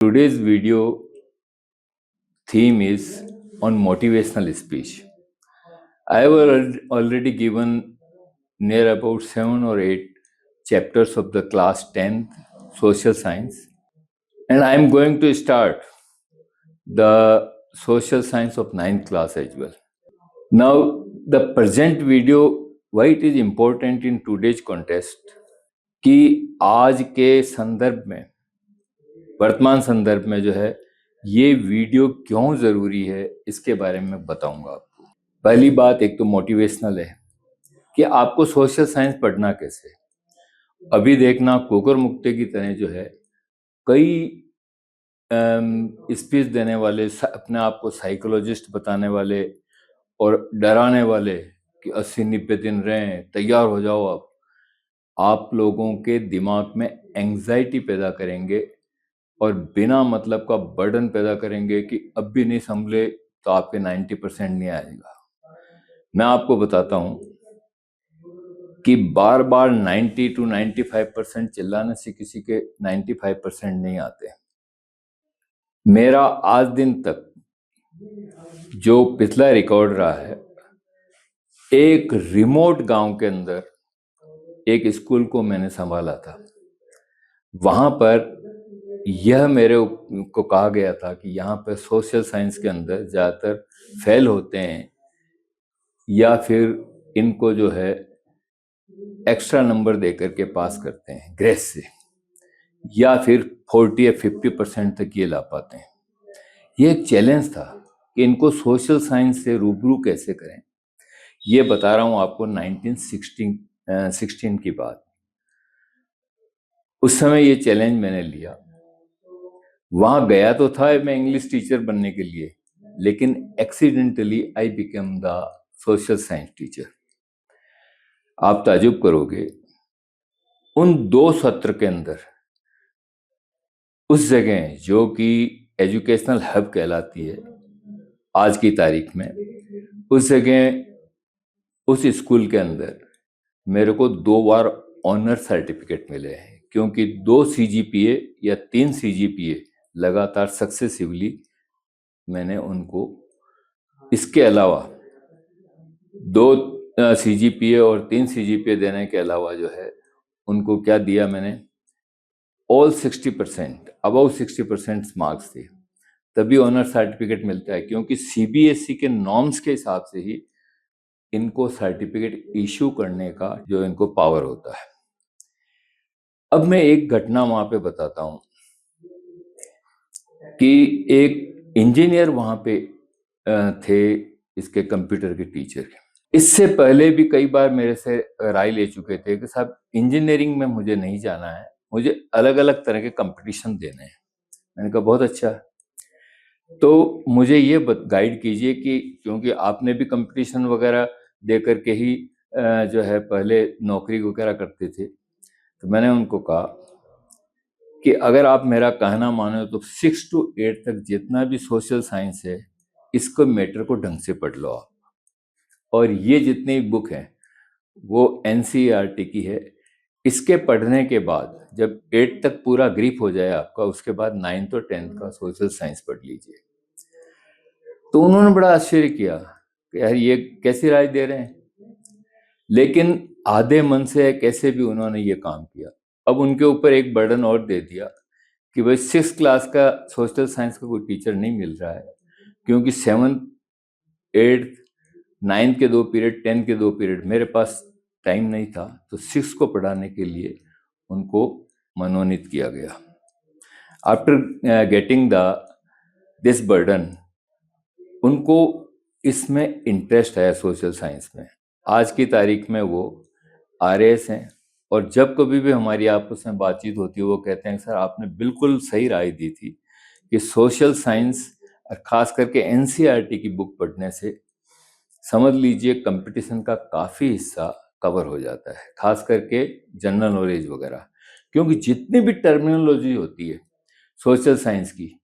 Today's video theme is on motivational speech. I have already given near about 7 or 8 chapters of the class 10th social science, and I am going to start the social science of 9th class as well. Now, the present video, why it is important in today's context कि आज के संदर्भ में, वर्तमान संदर्भ में जो है ये वीडियो क्यों ज़रूरी है इसके बारे में बताऊंगा आपको। पहली बात एक तो मोटिवेशनल है कि आपको सोशल साइंस पढ़ना कैसे। अभी देखना कुकर मुक्ते की तरह जो है कई स्पीच देने वाले, अपने आप को साइकोलॉजिस्ट बताने वाले और डराने वाले कि 80-90 दिन रहें, तैयार हो जाओ। आप लोगों के दिमाग में एंग्जाइटी पैदा करेंगे और बिना मतलब का बर्डन पैदा करेंगे कि अब भी नहीं संभले तो आपके 90% नहीं आएगा। मैं आपको बताता हूं कि बार बार 90 to 95% चिल्लाने से किसी के 95% नहीं आते। मेरा आज दिन तक जो पिछला रिकॉर्ड रहा है, एक रिमोट गांव के अंदर एक स्कूल को मैंने संभाला था। वहां पर यह मेरे को कहा गया था कि यहाँ पर सोशल साइंस के अंदर ज़्यादातर फेल होते हैं या फिर इनको जो है एक्स्ट्रा नंबर दे करके पास करते हैं ग्रेस से, या फिर 40 या 50% तक ये ला पाते हैं। ये एक चैलेंज था कि इनको सोशल साइंस से रूबरू कैसे करें। ये बता रहा हूँ आपको 1916 की बात। उस समय ये चैलेंज मैंने लिया। वहां गया तो था मैं इंग्लिश टीचर बनने के लिए, लेकिन accidentally I become the social science teacher. आप ताजुब करोगे, उन 2 सत्र के अंदर उस जगह जो कि एजुकेशनल हब कहलाती है आज की तारीख में, उस जगह उस स्कूल के अंदर मेरे को 2 बार ऑनर सर्टिफिकेट मिले हैं, क्योंकि 2 CGPA या 3 CGPA लगातार सक्सेसिवली मैंने उनको, इसके अलावा 2 CGPA और 3 CGPA देने के अलावा जो है उनको क्या दिया मैंने, ऑल 60%, अबाउ 60% मार्क्स थे। तभी ऑनर सर्टिफिकेट मिलता है, क्योंकि CBSE के नॉर्म्स के हिसाब से ही इनको सर्टिफिकेट इशू करने का जो इनको पावर होता है। अब मैं एक घटना वहां पे बताता हूं कि एक इंजीनियर वहां पे थे, इसके कंप्यूटर के टीचर। इससे पहले भी कई बार मेरे से राय ले चुके थे कि साहब इंजीनियरिंग में मुझे नहीं जाना है, मुझे अलग अलग तरह के कंपटीशन देने हैं। मैंने कहा बहुत अच्छा, तो मुझे ये गाइड कीजिए कि क्योंकि आपने भी कंपटीशन वगैरह दे करके ही जो है पहले नौकरी वगैरह करते थे। तो मैंने उनको कहा कि अगर आप मेरा कहना मानो तो 6 to 8 तक जितना भी सोशल साइंस है इसको मैटर को ढंग से पढ़ लो आप, और ये जितनी बुक है वो NCERT की है। इसके पढ़ने के बाद जब 8 तक पूरा ग्रिप हो जाए आपका, उसके बाद 9th और 10th का सोशल साइंस पढ़ लीजिए। तो उन्होंने बड़ा आश्चर्य किया कि यार ये कैसी राय दे रहे हैं, लेकिन आधे मन से कैसे भी उन्होंने ये काम किया। अब उनके ऊपर एक बर्डन और दे दिया कि भाई 6th क्लास का सोशल साइंस का कोई टीचर नहीं मिल रहा है, क्योंकि 7th 8th 9th के 2 पीरियड, 10th के 2 पीरियड मेरे पास टाइम नहीं था। तो 6 को पढ़ाने के लिए उनको मनोनीत किया गया। आफ्टर गेटिंग दिस बर्डन, उनको इसमें इंटरेस्ट है सोशल साइंस में। आज की तारीख में वो RAS हैं, और जब कभी भी हमारी आपस में बातचीत होती है वो कहते हैं सर आपने बिल्कुल सही राय दी थी कि सोशल साइंस खास करके NCERT की बुक पढ़ने से समझ लीजिए कंपटीशन का काफ़ी हिस्सा कवर हो जाता है, खास करके जनरल नॉलेज वगैरह। क्योंकि जितनी भी टर्मिनोलॉजी होती है सोशल साइंस की,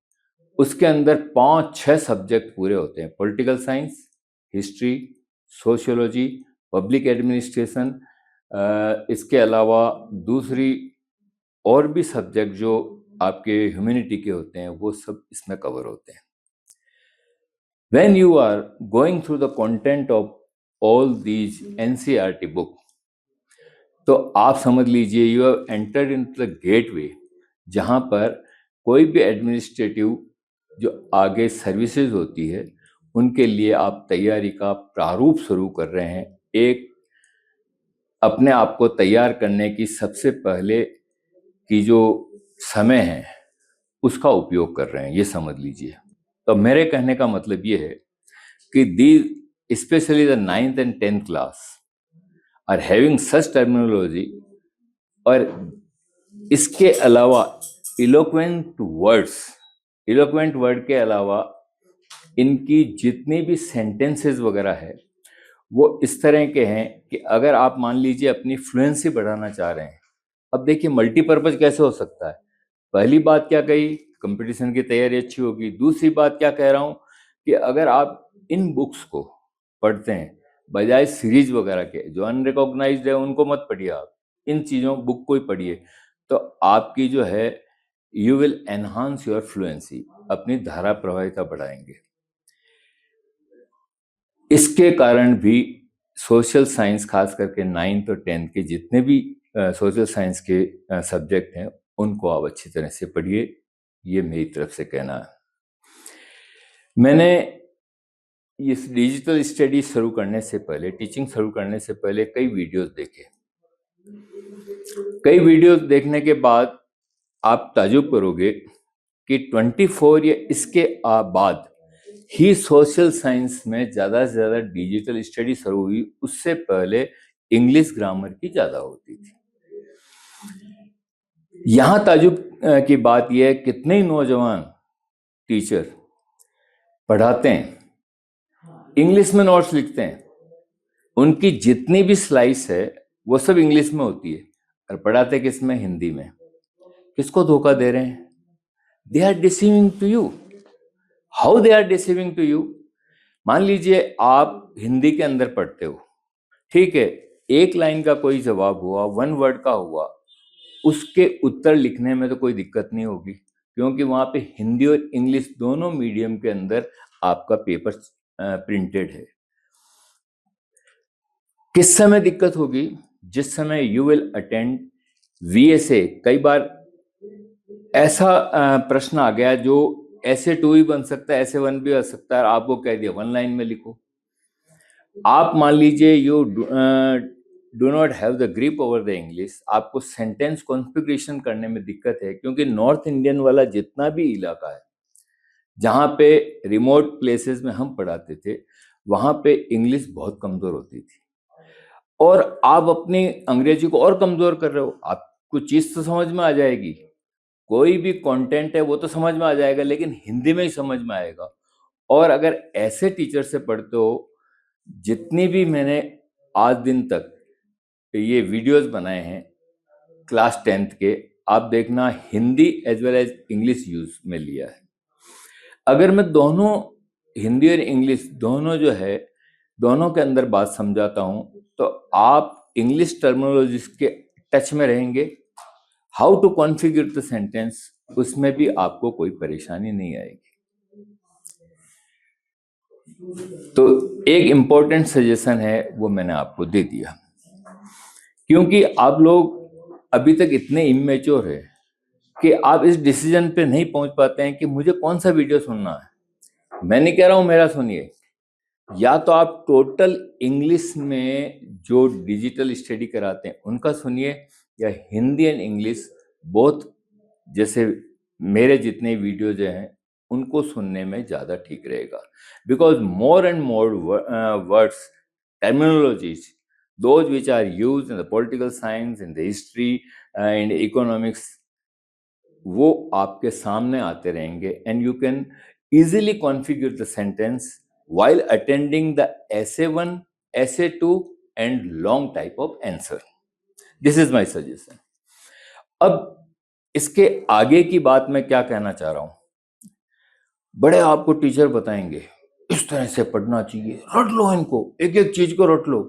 उसके अंदर 5-6 सब्जेक्ट पूरे होते हैं। Political science, history, sociology, public administration, इसके अलावा दूसरी और भी सब्जेक्ट जो आपके ह्यूमैनिटी के होते हैं, वो सब इसमें कवर होते हैं। When you are going through the content of all these NCERT book, तो आप समझ लीजिए you have entered into the gateway, जहाँ पर कोई भी एडमिनिस्ट्रेटिव जो आगे सर्विसेज होती है उनके लिए आप तैयारी का प्रारूप शुरू कर रहे हैं। एक अपने आप को तैयार करने की सबसे पहले की जो समय है उसका उपयोग कर रहे हैं, ये समझ लीजिए। तो मेरे कहने का मतलब ये है कि the specially the 9th and 10th class are having such terminology, और इसके अलावा इलोक्वेंट वर्ड के अलावा इनकी जितनी भी सेंटेंसेस वगैरह है वो इस तरह के हैं कि अगर आप मान लीजिए अपनी फ्लुएंसी बढ़ाना चाह रहे हैं, अब देखिए मल्टीपर्पज कैसे हो सकता है। पहली बात क्या कही, कंपटीशन की तैयारी अच्छी होगी। दूसरी बात क्या कह रहा हूं कि अगर आप इन बुक्स को पढ़ते हैं बजाय सीरीज वगैरह के जो अनरिकॉग्नाइज्ड है उनको मत पढ़िए, आप इन चीज़ों बुक को ही पढ़िए, तो आपकी जो है you will enhance your fluency, अपनी धारा प्रभाविता बढ़ाएंगे। इसके कारण भी सोशल साइंस, खास करके 9th और 10th के जितने भी सोशल साइंस के सब्जेक्ट हैं उनको आप अच्छी तरह से पढ़िए, ये मेरी तरफ से कहना है। मैंने इस डिजिटल स्टडी शुरू करने से पहले, टीचिंग शुरू करने से पहले कई वीडियोस देखे। कई वीडियोस देखने के बाद आप ताजुब करोगे कि 24 या इसके बाद ही सोशल साइंस में ज़्यादा से ज़्यादा डिजिटल स्टडी शुरू हुई। उससे पहले इंग्लिश ग्रामर की ज़्यादा होती थी। यहाँ ताजुब की बात यह है, कितने ही नौजवान टीचर पढ़ाते हैं, इंग्लिश में नोट्स लिखते हैं, उनकी जितनी भी स्लाइस है वो सब इंग्लिश में होती है, और पढ़ाते किस में, हिंदी में। किसको धोखा दे रहे हैं? They are deceiving to you. How they are deceiving to you? मान लीजिए आप हिंदी के अंदर पढ़ते हो, ठीक है, एक लाइन का कोई जवाब हुआ, 1 वर्ड का हुआ, उसके उत्तर लिखने में तो कोई दिक्कत नहीं होगी, क्योंकि वहां पे हिंदी और इंग्लिश दोनों मीडियम के अंदर आपका पेपर प्रिंटेड है। किस समय दिक्कत होगी? जिस समय यू विल अटेंड VSA। कई बार ऐसा प्रश्न आ गया जो ऐसे 2 ही बन सकता है, ऐसे 1 भी आ सकता है, आपको कह दिया 1 लाइन में लिखो। आप मान लीजिए you do not have the grip over the English, आपको सेंटेंस कॉन्फ़िगरेशन करने में दिक्कत है, क्योंकि नॉर्थ इंडियन वाला जितना भी इलाका है जहाँ पे रिमोट प्लेसेस में हम पढ़ाते थे, वहाँ पे इंग्लिश बहुत कमज़ोर होती थी, और आप अपनी अंग्रेजी को और कमज़ोर कर रहे हो। आपको चीज़ तो समझ में आ जाएगी, कोई भी कंटेंट है वो तो समझ में आ जाएगा, लेकिन हिंदी में ही समझ में आएगा। और अगर ऐसे टीचर से पढ़ते हो, जितनी भी मैंने आज दिन तक ये वीडियोस बनाए हैं क्लास 10th के, आप देखना Hindi as well as English use में लिया है। अगर मैं दोनों हिंदी और इंग्लिश दोनों जो है दोनों के अंदर बात समझाता हूं, तो आप इंग्लिश टर्मिनोलॉजीज के टच में रहेंगे। How to configure the sentence, उसमें भी आपको कोई परेशानी नहीं आएगी। तो एक इम्पोर्टेंट सजेशन है वो मैंने आपको दे दिया, क्योंकि आप लोग अभी तक इतने इमेच्योर है कि आप इस डिसीजन पे नहीं पहुंच पाते हैं कि मुझे कौन सा वीडियो सुनना है। मैं नहीं कह रहा हूं मेरा सुनिए, या तो आप टोटल इंग्लिश में जो डिजिटल स्टडी कराते हैं उनका सुनिए, या हिंदी एंड इंग्लिश बोथ जैसे मेरे जितने वीडियो जो हैं उनको सुनने में ज़्यादा ठीक रहेगा। Because more and more words, terminologies, those which are used in the political science, in the history and economics, वो आपके सामने आते रहेंगे, and you can easily configure the sentence while attending the essay 1, essay 2 and long type of answer. This is my suggestion. अब इसके आगे की बात मैं क्या कहना चाह रहा हूं, बड़े आपको टीचर बताएंगे इस तरह से पढ़ना चाहिए, रट लो इनको, एक एक चीज को रट लो,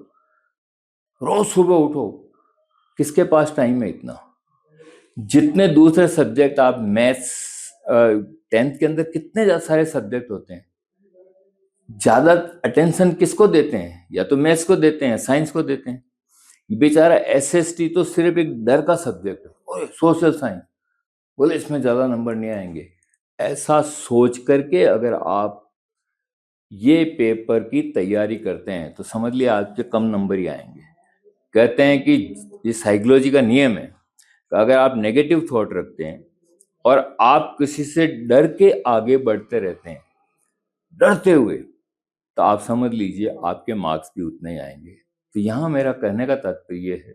रोज सुबह उठो। किसके पास टाइम है इतना? जितने दूसरे सब्जेक्ट आप मैथ्स 10th के अंदर कितने सारे सब्जेक्ट होते हैं, ज्यादा अटेंशन किसको देते हैं? या तो मैथ्स को देते हैं, साइंस को देते हैं। बेचारा एसएसटी तो सिर्फ एक डर का सब्जेक्ट है, और सोशल साइंस बोले इसमें ज्यादा नंबर नहीं आएंगे। ऐसा सोच करके अगर आप ये पेपर की तैयारी करते हैं तो समझ लिया आपके कम नंबर ही आएंगे। कहते हैं कि ये साइकोलॉजी का नियम है, अगर आप नेगेटिव थॉट रखते हैं और आप किसी से डर के आगे बढ़ते रहते हैं, डरते हुए, तो आप समझ लीजिए आपके मार्क्स भी उतने ही आएंगे। तो यहां मेरा कहने का तात्पर्य है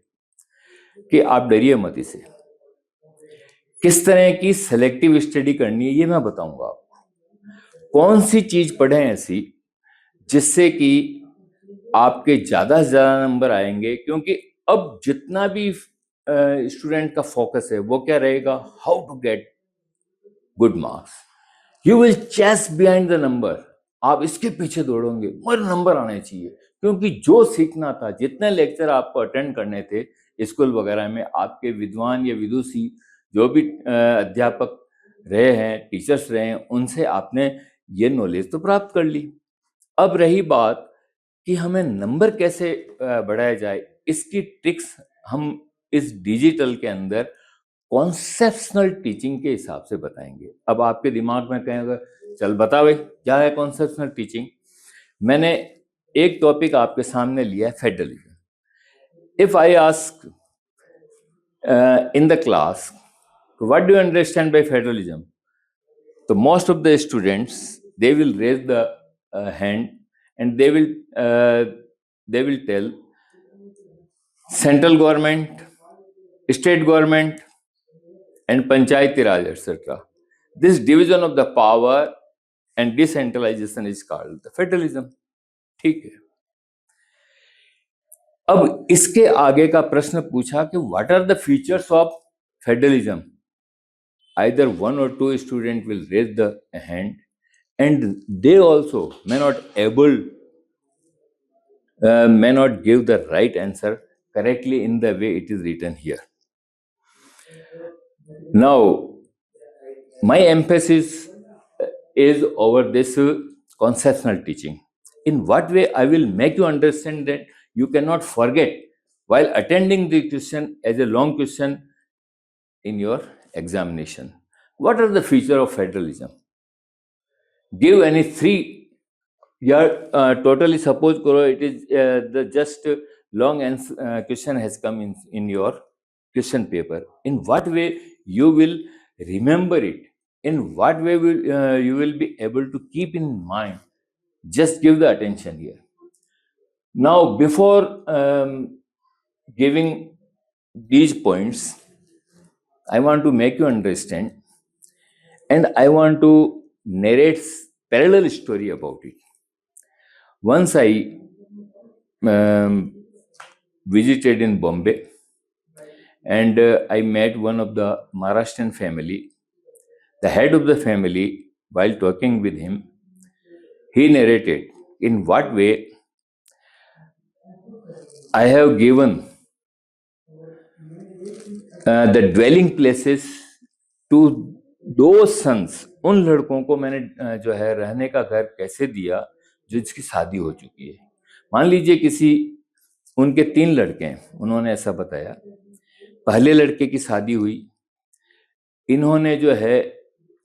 कि आप डरिए मत इसे। किस तरह की सेलेक्टिव स्टडी करनी है ये मैं बताऊंगा आपको। कौन सी चीज पढ़ें ऐसी जिससे कि आपके ज्यादा से ज्यादा नंबर आएंगे, क्योंकि अब जितना भी स्टूडेंट का फोकस है वो क्या रहेगा? How to get good marks. You will chase behind the number. आप इसके पीछे दौड़ोगे, मुझे नंबर आने चाहिए, क्योंकि जो सीखना था, जितने लेक्चर आपको अटेंड करने थे स्कूल वगैरह में, आपके विद्वान या विदुषी जो भी अध्यापक रहे हैं, टीचर्स रहे हैं, उनसे आपने ये नॉलेज तो प्राप्त कर ली। अब रही बात कि हमें नंबर कैसे बढ़ाया जाए, इसकी ट्रिक्स हम इस डिजिटल के अंदर कॉन्सेप्शनल टीचिंग के हिसाब से बताएंगे। अब आपके दिमाग में कहेंगे चल बता भाई क्या है कॉन्सेप्शनल टीचिंग। मैंने एक टॉपिक आपके सामने लिया है, federalism. If I ask in the class what do you understand by federalism, तो most of the students they will raise the hand and they will tell central government, state government and panchayati raj etc. This division of the power and decentralization is called the federalism. ठीक है। अब इसके आगे का प्रश्न पूछा कि what are the features of federalism? Either one or two student will raise the hand and they also may not give the right answer correctly in the way it is written here. Now, my emphasis is over this conceptual teaching. In what way I will make you understand that you cannot forget while attending the question as a long question in your examination. What are the features of federalism? Give any three. Totally suppose karo it is the just long answer, question has come in your question paper. In what way you will remember it? In what way you will be able to keep in mind? Just give the attention here. Now, before giving these points, I want to make you understand, and I want to narrate parallel story about it. Once I visited in Bombay, and I met one of the Maharashtrian family. The head of the family, while talking with him, he narrated in what way I have given the dwelling places to those sons. उन लड़कों को मैंने जो है रहने का घर कैसे दिया जो जिसकी शादी हो चुकी है। मान लीजिए किसी उनके 3 लड़के हैं, उन्होंने ऐसा बताया। पहले लड़के की शादी हुई, इन्होंने जो है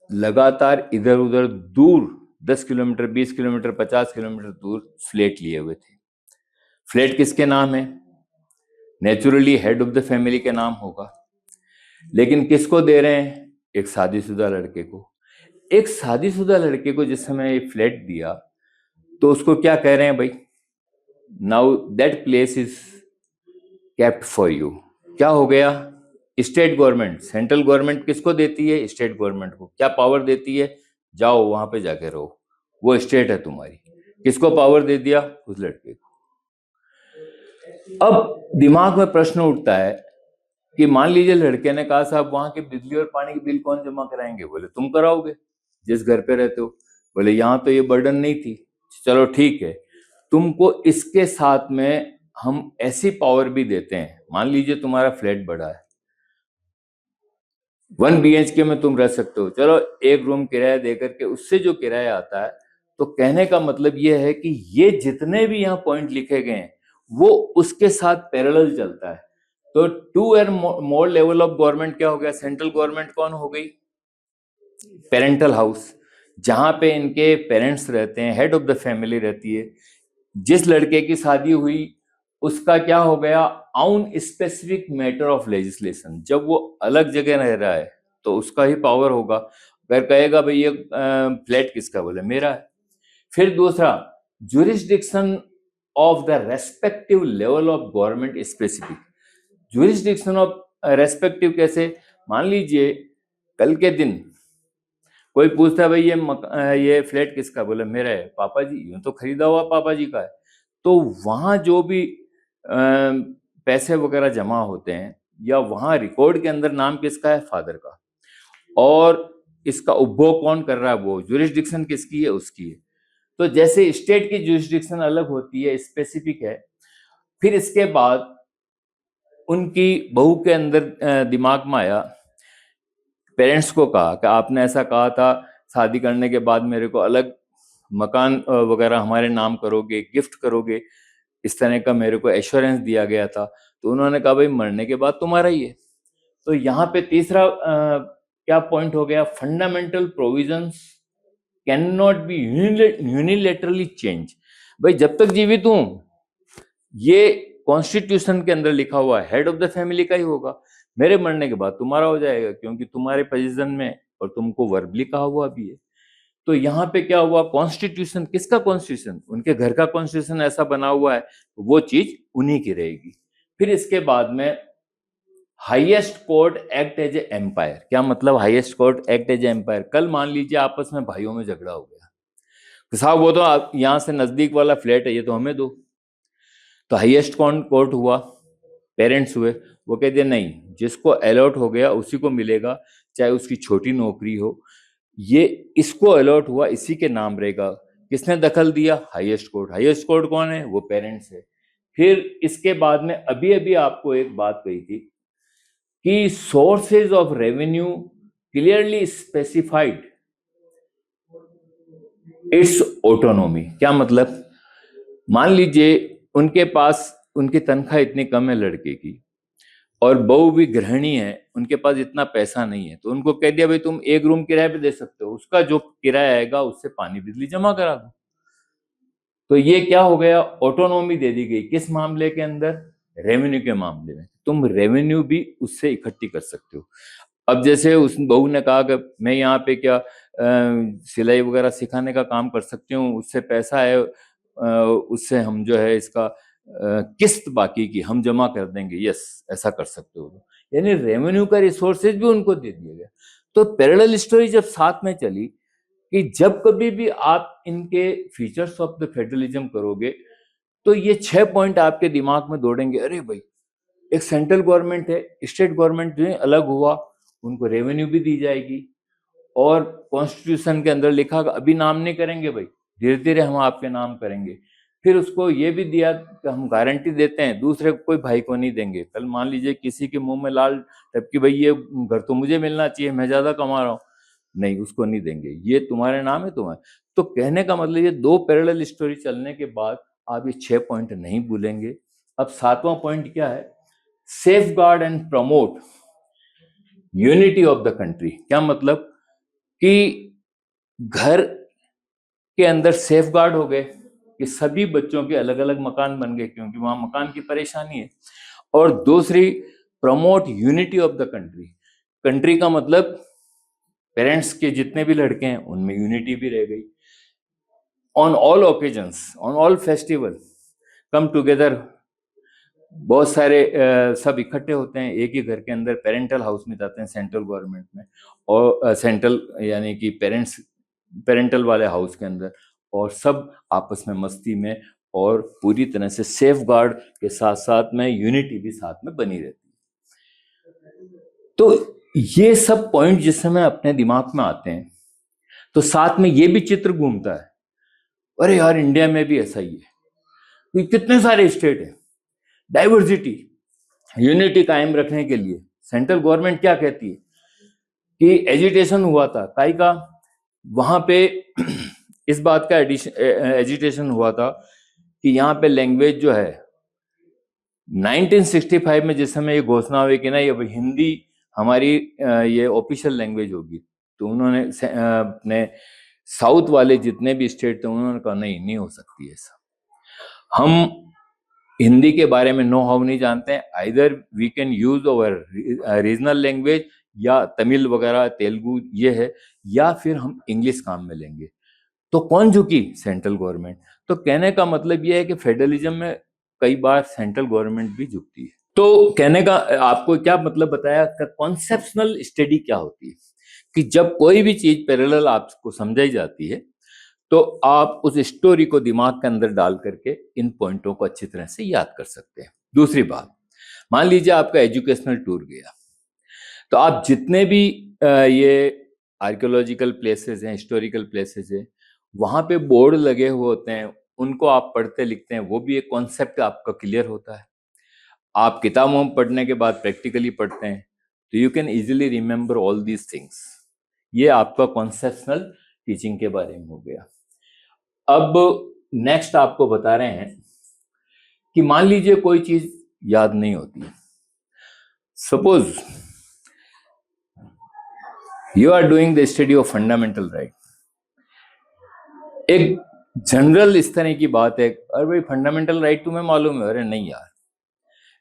लगातार इधर उधर दूर 10 किलोमीटर, 20 किलोमीटर, 50 किलोमीटर दूर फ्लैट लिए हुए थे। फ्लैट किसके नाम है? Naturally head of the family के नाम होगा, लेकिन किसको दे रहे हैं? एक शादीशुदा लड़के को। एक शादीशुदा लड़के को जिस समय ये फ्लैट दिया तो उसको क्या कह रहे हैं भाई? Now that place is kept for you. क्या हो गया? स्टेट गवर्नमेंट, सेंट्रल गवर्नमेंट किसको देती है? स्टेट गवर्नमेंट को। क्या पावर देती है? जाओ वहां पे जाके रहो, वो स्टेट है तुम्हारी। किसको पावर दे दिया? उस लड़के को। अब दिमाग में प्रश्न उठता है कि मान लीजिए लड़के ने कहा साहब वहां के बिजली और पानी के बिल कौन जमा कराएंगे? बोले तुम कराओगे जिस घर पे रहते हो। बोले यहां तो ये बर्डन नहीं थी। चलो ठीक है, तुमको इसके साथ में हम ऐसी पावर भी देते हैं। मान लीजिए तुम्हारा फ्लैट बड़ा है, 1 BHK में तुम रह सकते हो, चलो एक रूम किराया दे करके उससे जो किराया आता है, तो कहने का मतलब ये है कि ये जितने भी यहाँ पॉइंट लिखे गए हैं वो उसके साथ पैरेलल चलता है। तो 2 and more level of government क्या हो गया? सेंट्रल गवर्नमेंट कौन हो गई? पेरेंटल हाउस, जहां पे इनके पेरेंट्स रहते हैं, हेड ऑफ द फैमिली रहती है। जिस लड़के की शादी हुई उसका क्या हो गया? On specific matter of legislation, जब वो अलग जगह रह रहा है तो उसका ही पावर होगा। अगर कहेगा भाई ये फ्लैट किसका, बोले मेरा है। फिर दूसरा, jurisdiction of the respective level of government specific. Jurisdiction of respective कैसे? मान लीजिए कल के दिन कोई पूछता है भाई ये फ्लैट किसका, बोले मेरा है। पापा जी, यूं तो खरीदा हुआ पापा जी का है। तो वहां जो भी पैसे वगैरह जमा होते हैं या वहां रिकॉर्ड के अंदर नाम किसका है? फादर का। और इसका उपभोग कौन कर रहा है? वो। जुरिस्डिक्शन किसकी है? उसकी है। तो जैसे स्टेट की जुरिस्डिक्शन अलग होती है, स्पेसिफिक है। फिर इसके बाद उनकी बहू के अंदर दिमाग में आया, पेरेंट्स को कहा कि आपने ऐसा कहा था शादी करने के बाद मेरे को अलग मकान वगैरह हमारे नाम करोगे, गिफ्ट करोगे, इस तरह का मेरे को एश्योरेंस दिया गया था। तो उन्होंने कहा भाई मरने के बाद तुम्हारा ही है। तो यहाँ पे तीसरा क्या पॉइंट हो गया? Fundamental provisions can not be unilaterally change. भाई जब तक जीवित हूं ये कॉन्स्टिट्यूशन के अंदर लिखा हुआ हेड ऑफ द फैमिली का ही होगा, मेरे मरने के बाद तुम्हारा हो जाएगा क्योंकि तुम्हारे पोजीशन में और तुमको वर्बली कहा हुआ भी है। तो यहाँ पे क्या हुआ? कॉन्स्टिट्यूशन, किसका कॉन्स्टिट्यूशन? उनके घर का कॉन्स्टिट्यूशन ऐसा बना हुआ है, वो चीज उन्हीं की रहेगी। फिर इसके बाद में highest court act as a empire. क्या मतलब highest court act as a empire? कल मान लीजिए आपस में भाइयों में झगड़ा हो गया कि साहब वो तो यहाँ से नजदीक वाला फ्लैट है, ये तो हमें दो। तो हाईएस्ट कौन कोर्ट हुआ? पेरेंट्स हुए। वो कह दिया नहीं, जिसको अलॉट हो गया उसी को मिलेगा, चाहे उसकी छोटी नौकरी हो। ये इसको अलॉट हुआ, इसी के नाम रहेगा। किसने दखल दिया? Highest court. हाईएस्ट कोर्ट कौन है? वो पेरेंट्स है। फिर इसके बाद में अभी अभी आपको एक बात कही थी कि sources of revenue clearly specified it's autonomy. क्या मतलब? मान लीजिए उनके पास उनकी तनख्वाह इतनी कम है लड़के की, और बहू भी गृहिणी है, उनके पास इतना पैसा नहीं है, तो उनको कह दिया भाई तुम एक रूम किराए पे दे सकते हो, उसका जो किराया आएगा उससे पानी बिजली जमा करा दो। तो ये क्या हो गया? ऑटोनॉमी दे दी गई। किस मामले के अंदर? रेवेन्यू के मामले में। तुम रेवेन्यू भी उससे इकट्ठी कर सकते हो। अब जैसे उस बहू ने कहा कि मैं यहाँ पे क्या सिलाई वगैरह सिखाने का काम कर सकती हूँ, उससे पैसा है, उससे हम जो है इसका किस्त बाकी की हम जमा कर देंगे। यस, ऐसा कर सकते हो। यानी रेवेन्यू का रिसोर्सेज भी उनको दे दिया गया। तो पैरेलल स्टोरी जब साथ में चली कि जब कभी भी आप इनके फीचर्स ऑफ द फेडरलिज्म करोगे तो ये 6 पॉइंट आपके दिमाग में दौड़ेंगे। अरे भाई, एक सेंट्रल गवर्नमेंट है, स्टेट गवर्नमेंट जो है अलग हुआ, उनको रेवेन्यू भी दी जाएगी। और कॉन्स्टिट्यूशन के अंदर लिखा अभी नाम नहीं करेंगे भाई, धीरे धीरे हम आपके नाम करेंगे। फिर उसको ये भी दिया कि हम गारंटी देते हैं दूसरे कोई भाई को नहीं देंगे। कल मान लीजिए किसी के मुंह में लाल टपकी, भाई ये घर तो मुझे मिलना चाहिए, मैं ज्यादा कमा रहा हूँ, नहीं उसको नहीं देंगे, ये तुम्हारे नाम है तुम्हारे। तो कहने का मतलब ये 2 पैरेलल स्टोरी चलने के बाद आप ये 6 पॉइंट नहीं भूलेंगे। अब 7वां पॉइंट क्या है? Safe guard and promote unity of the country. क्या मतलब? कि घर के अंदर सेफ गार्ड हो गए कि सभी बच्चों के अलग अलग मकान बन गए क्योंकि वहां मकान की परेशानी है। और दूसरी, promote unity of the country. Country का मतलब पेरेंट्स के जितने भी लड़के हैं उनमें यूनिटी भी रह गई। On all occasions, on all festival come together. बहुत सारे सब इकट्ठे होते हैं एक ही घर के अंदर, पेरेंटल हाउस में जाते हैं सेंट्रल गवर्नमेंट में, और सेंट्रल यानी कि पेरेंटल वाले हाउस के अंदर, और सब आपस में मस्ती में और पूरी तरह से सेफ गार्ड के साथ साथ में यूनिटी भी साथ में बनी रहती है। तो ये सब पॉइंट जिस समय अपने दिमाग में आते हैं तो साथ में ये भी चित्र घूमता है, अरे यार इंडिया में भी ऐसा ही है, कितने सारे स्टेट है, डाइवर्सिटी, यूनिटी कायम रखने के लिए सेंट्रल गवर्नमेंट क्या कहती है? कि एजिटेशन हुआ था काई का, वहां पे इस बात का एजिटेशन हुआ था कि यहाँ पे लैंग्वेज जो है 1965 में जिस समय ये घोषणा हुई कि ना ये हिंदी हमारी ये ऑफिशियल लैंग्वेज होगी, तो उन्होंने अपने साउथ वाले जितने भी स्टेट थे उन्होंने कहा नहीं हो सकती ऐसा, हम हिंदी के बारे में नो हाउ नहीं जानते हैं, either we can use our regional language या तमिल वगैरह तेलुगु ये है, या फिर हम इंग्लिश काम में लेंगे। तो कौन झुकी? Central government. तो कहने का मतलब यह है कि फेडरलिज्म में कई बार सेंट्रल गवर्नमेंट भी झुकती है। तो कहने का आपको क्या मतलब बताया, कॉन्सेप्शनल स्टडी क्या होती है कि जब कोई भी चीज पैरेलल आपको समझाई जाती है तो आप उस स्टोरी को दिमाग के अंदर डाल करके इन पॉइंटों को अच्छी तरह से याद कर सकते हैं। दूसरी बात, मान लीजिए आपका एजुकेशनल टूर गया, तो आप जितने भी ये आर्कियोलॉजिकल प्लेसेस हैं, हिस्टोरिकल प्लेसेस हैं, वहां पे बोर्ड लगे हुए होते हैं, उनको आप पढ़ते लिखते हैं, वो भी एक कॉन्सेप्ट आपका क्लियर होता है। आप किताबों में पढ़ने के बाद प्रैक्टिकली पढ़ते हैं, तो you can easily remember all these things. ये आपका कॉन्सेप्शनल टीचिंग के बारे में हो गया। अब नेक्स्ट आपको बता रहे हैं कि मान लीजिए कोई चीज याद नहीं होती, suppose you are doing the study of fundamental right. एक जनरल इस तरह की बात है, अरे भाई फंडामेंटल राइट तुम्हें मालूम है? अरे नहीं यार,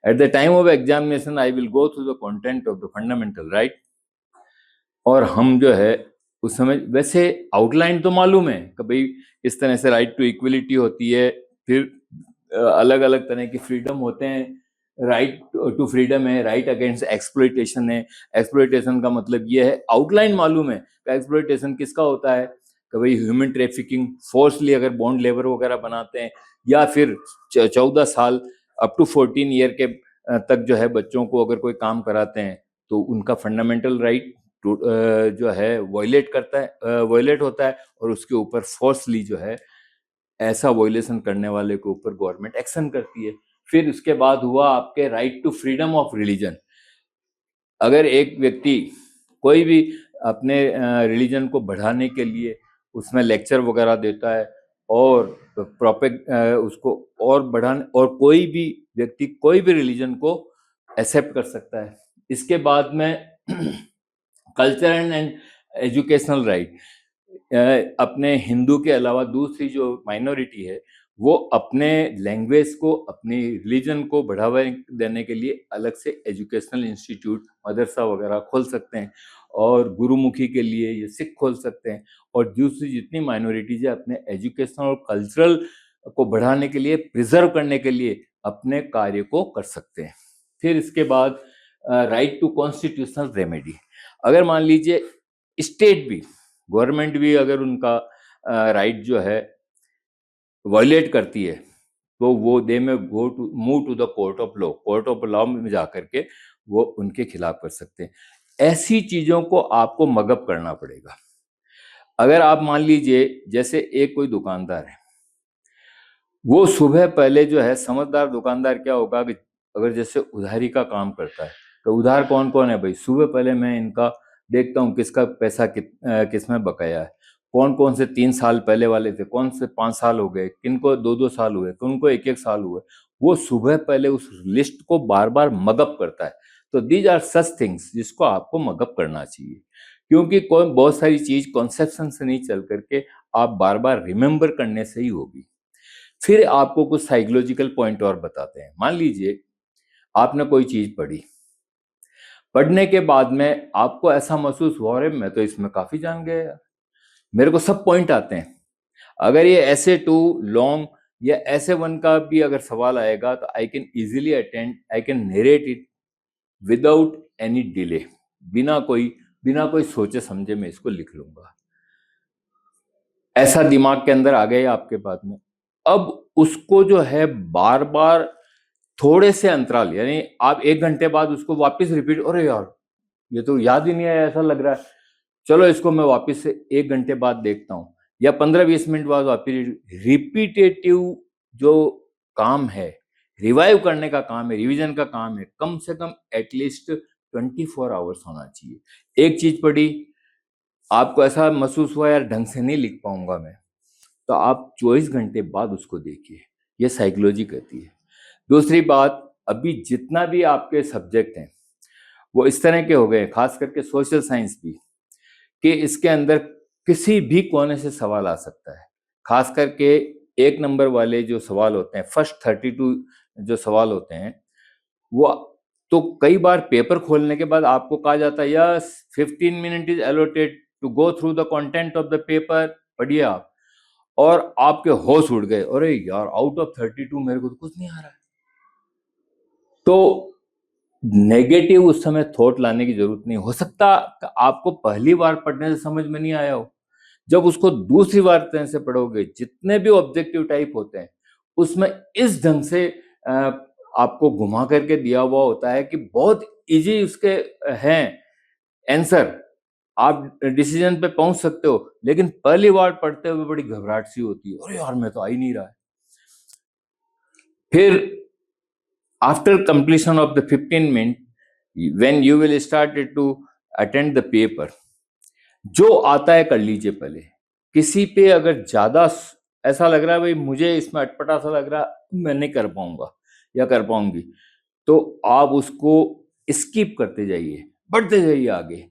at the time of examination I will go through the content of the fundamental right, और हम जो है उस समय वैसे आउटलाइन तो मालूम है कि भाई इस तरह से राइट टू इक्वलिटी होती है, फिर अलग अलग तरह की फ्रीडम होते हैं, राइट टू फ्रीडम है, राइट अगेंस्ट एक्सप्लॉइटेशन है। एक्सप्लॉइटेशन का मतलब ये है, आउटलाइन मालूम है कि एक्सप्लॉइटेशन किसका होता है, कि भाई ह्यूमन ट्रैफिकिंग, फोर्सली अगर बॉन्ड लेबर वगैरह बनाते हैं, या फिर 14 साल अप टू 14 ईयर के तक जो है बच्चों को अगर कोई काम कराते हैं, तो उनका फंडामेंटल राइट जो है वायलेट होता है, और उसके ऊपर फोर्सली जो है ऐसा वायलेशन करने वाले के ऊपर गवर्नमेंट एक्शन करती है। फिर उसके बाद हुआ आपके right to freedom of religion. अगर एक व्यक्ति कोई भी अपने रिलीजन को बढ़ाने के लिए उसमें लेक्चर वगैरह देता है और उसको और बढ़ाने, और कोई भी व्यक्ति कोई भी रिलीजन को एक्सेप्ट कर सकता है। इसके बाद में कल्चरल एंड एजुकेशनल राइट, अपने हिंदू के अलावा दूसरी जो माइनॉरिटी है वो अपने लैंग्वेज को, अपनी रिलीजन को बढ़ावा देने के लिए अलग से एजुकेशनल इंस्टीट्यूट, मदरसा वगैरह खोल सकते हैं, और गुरुमुखी के लिए ये सिख खोल सकते हैं, और दूसरी जितनी माइनॉरिटीज है अपने एजुकेशनल और कल्चरल को बढ़ाने के लिए, प्रिजर्व करने के लिए अपने कार्य को कर सकते हैं। फिर इसके बाद राइट टू कॉन्स्टिट्यूशनल रेमेडी, अगर मान लीजिए स्टेट भी, गवर्नमेंट भी अगर उनका राइट जो है वायलेट करती है, तो वो they may go to move to the court of law, court of law में जाकर के वो उनके खिलाफ कर सकते हैं। ऐसी चीजों को आपको मगअप करना पड़ेगा। अगर आप मान लीजिए जैसे एक कोई दुकानदार है, वो सुबह पहले जो है, समझदार दुकानदार क्या होगा कि अगर जैसे उधारी का काम करता है, तो उधार कौन कौन है भाई, सुबह पहले मैं इनका देखता हूँ किसका पैसा किस में बकाया है, कौन कौन से 3 साल पहले वाले थे, कौन से 5 साल हो गए, किनको 2-2 साल हुए, किनको 1-1 साल हुए। वो सुबह पहले उस लिस्ट को बार बार मगअप करता है। तो दीज आर सच थिंग्स जिसको आपको मगअप करना चाहिए, क्योंकि कोई बहुत सारी चीज कॉन्सेप्शन से नहीं चल करके आप बार बार रिमेंबर करने से ही होगी। फिर आपको कुछ साइकोलॉजिकल पॉइंट और बताते हैं। मान लीजिए आपने कोई चीज पढ़ी, पढ़ने के बाद में आपको ऐसा महसूस हुआ, अरे मैं तो इसमें काफी जान गया यार, मेरे को सब पॉइंट आते हैं। अगर ये ऐसे 2 लॉन्ग या ऐसे 1 का भी अगर सवाल आएगा, तो I can easily attend, I can narrate it without any delay, बिना कोई सोचे समझे मैं इसको लिख लूंगा। ऐसा दिमाग के अंदर आ गया आपके बाद में। अब उसको जो है बार बार थोड़े से अंतराल, यानी आप 1 घंटे बाद उसको वापस रिपीट, अरे यार ये तो याद ही नहीं आया, ऐसा लग रहा है, चलो इसको मैं वापस से 1 घंटे बाद देखता हूँ, या 15-20 मिनट बाद वापस। रिपीटेटिव जो काम है, रिवाइव करने का काम है, रिवीजन का काम है, कम से कम एटलीस्ट 24 आवर्स होना चाहिए। एक चीज पढ़ी, आपको ऐसा महसूस हुआ यार ढंग से नहीं लिख पाऊंगा मैं, तो आप 24 घंटे बाद उसको देखिए। ये साइकोलॉजी कहती है। दूसरी बात, अभी जितना भी आपके सब्जेक्ट हैं वो इस तरह के हो गए, खास करके सोशल साइंस भी, कि इसके अंदर किसी भी कोने से सवाल आ सकता है। खास करके 1 नंबर वाले जो सवाल होते हैं, फर्स्ट 32 जो सवाल होते हैं, वो तो कई बार पेपर खोलने के बाद आपको कहा जाता है yes 15 minute is allotted to go through the content of the paper, पढ़िए आप, और आपके होश उड़ गए, अरे यार आउट ऑफ 32 मेरे को तो कुछ नहीं आ रहा है। तो नेगेटिव उस समय थॉट लाने की जरूरत नहीं। हो सकता आपको पहली बार पढ़ने से समझ में नहीं आया हो, जब उसको दूसरी बार तरह से पढ़ोगे, जितने भी ऑब्जेक्टिव टाइप होते हैं उसमें इस ढंग से आपको घुमा करके दिया हुआ होता है कि बहुत इजी उसके हैं आंसर, आप डिसीजन पे पहुंच सकते हो, लेकिन पहली बार पढ़ते हुए बड़ी घबराहट सी होती है, अरे यार मैं तो आ ही नहीं रहा है। फिर after completion of the 15 minutes, when you will start to attend the paper, जो आता है कर लीजिए पहले। किसी पे अगर ज्यादा ऐसा लग रहा है भाई मुझे इसमें अटपटा सा लग रहा है, मैं नहीं कर पाऊंगा या कर पाऊंगी, तो आप उसको स्किप करते जाइए, बढ़ते जाइए आगे।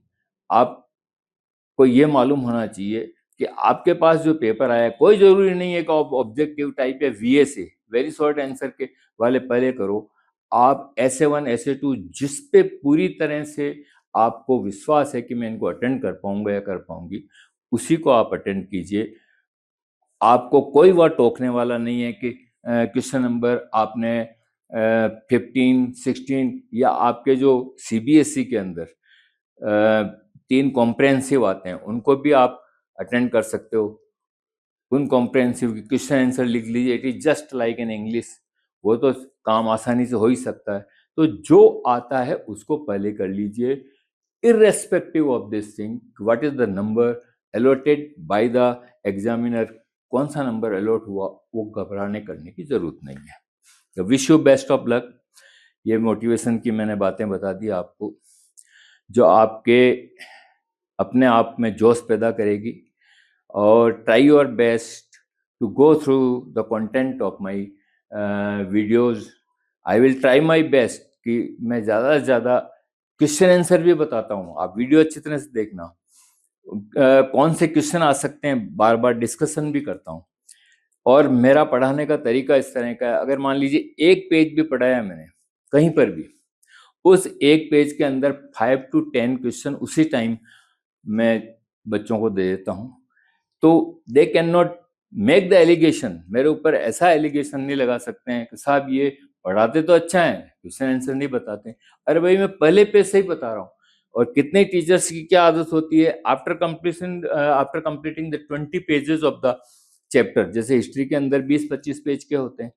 आपको ये मालूम होना चाहिए कि आपके पास जो पेपर आया, कोई जरूरी नहीं है कि ऑब्जेक्टिव टाइप या वीए से वेरी शॉर्ट आंसर के वाले पहले करो। आप SA1 SA2 जिस पे पूरी तरह से आपको विश्वास है कि मैं इनको अटेंड कर पाऊंगा या कर पाऊंगी, उसी को आप अटेंड कीजिए। आपको कोई वह टोकने वाला नहीं है कि क्वेश्चन नंबर आपने 15 16 या आपके जो CBSE के अंदर 3 कॉम्प्रहेंसिव आते हैं उनको भी आप अटेंड कर सकते हो। उन कॉम्प्रहेंसिव की क्वेश्चन आंसर लिख लीजिए, it is just like in English, वो तो काम आसानी से हो ही सकता है। तो जो आता है उसको पहले कर लीजिए, irrespective of this thing what is the number allotted by the examiner, कौन सा नंबर अलॉट हुआ, वो घबराने करने की जरूरत नहीं है। तो wish you best of luck. ये मोटिवेशन की मैंने बातें बता दी आपको, जो आपके अपने आप में जोश पैदा करेगी। और try your best to go through the content of my videos. I will try my best कि मैं ज़्यादा से ज़्यादा क्वेश्चन आंसर भी बताता हूँ, आप वीडियो अच्छी तरह से देखना। कौन से क्वेश्चन आ सकते हैं बार बार डिस्कशन भी करता हूँ। और मेरा पढ़ाने का तरीका इस तरह का है, अगर मान लीजिए एक पेज भी पढ़ाया मैंने कहीं पर भी, उस एक पेज के अंदर 5 to 10 क्वेश्चन उसी टाइम मैं बच्चों को दे देता हूँ। तो they can not make the allegation, मेरे ऊपर ऐसा एलिगेशन नहीं लगा सकते हैं कि साहब ये पढ़ाते तो अच्छा है क्वेश्चन आंसर नहीं बताते। अरे भाई मैं पहले पेज से ही बता रहा हूँ। और कितने टीचर्स की क्या आदत होती है, after completing the 20 pages of the chapter, जैसे हिस्ट्री के अंदर 20-25 पेज के होते हैं,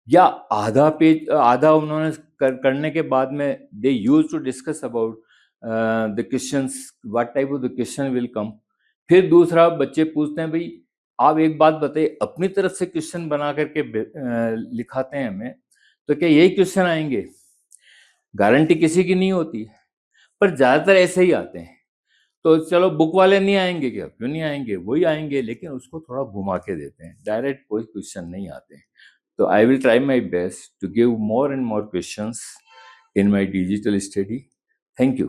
या आधा पेज आधा उन्होंने करने के बाद में they use to discuss about the questions, what type of the question will come. फिर दूसरा बच्चे पूछते हैं भाई आप एक बात बताइए, अपनी तरफ से क्वेश्चन बना करके लिखाते हैं हमें, तो क्या यही क्वेश्चन आएंगे? गारंटी किसी की नहीं होती, पर ज्यादातर ऐसे ही आते हैं। तो चलो बुक वाले नहीं आएंगे क्या, क्यों नहीं आएंगे, वही आएंगे, लेकिन उसको थोड़ा घुमा के देते हैं, डायरेक्ट कोई क्वेश्चन नहीं आते हैं। So I will try my best to give more and more questions in my digital study. Thank you.